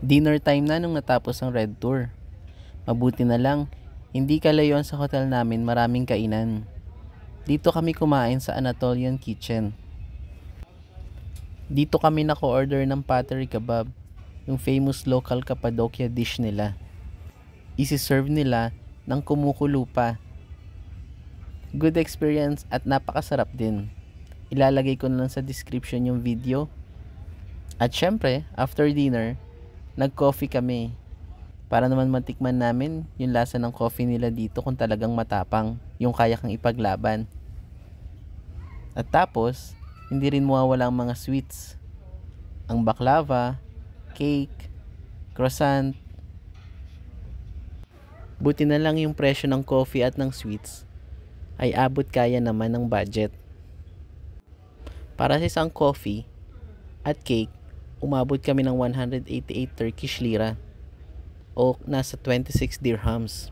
Dinner time na nung natapos ang Red Tour. Mabuti na lang, hindi kalayuan sa hotel namin maraming kainan. Dito kami kumain sa Anatolian Kitchen. Dito kami nako-order ng pottery kebab, yung famous local Cappadocia dish nila. Isi-serve nila ng kumukulo pa. Good experience at napakasarap din. Ilalagay ko na lang sa description yung video. At syempre, after dinner, nag-coffee kami. Para naman matikman namin yung lasa ng coffee nila dito kung talagang matapang, yung kaya kang ipaglaban. At tapos, hindi rin mawawala ang mga sweets. Ang baklava, cake, croissant. Buti na lang yung presyo ng coffee at ng sweets ay abot kaya naman ng budget. Para sa isang coffee at cake, umabot kami ng 188 Turkish lira o nasa 26 dirhams.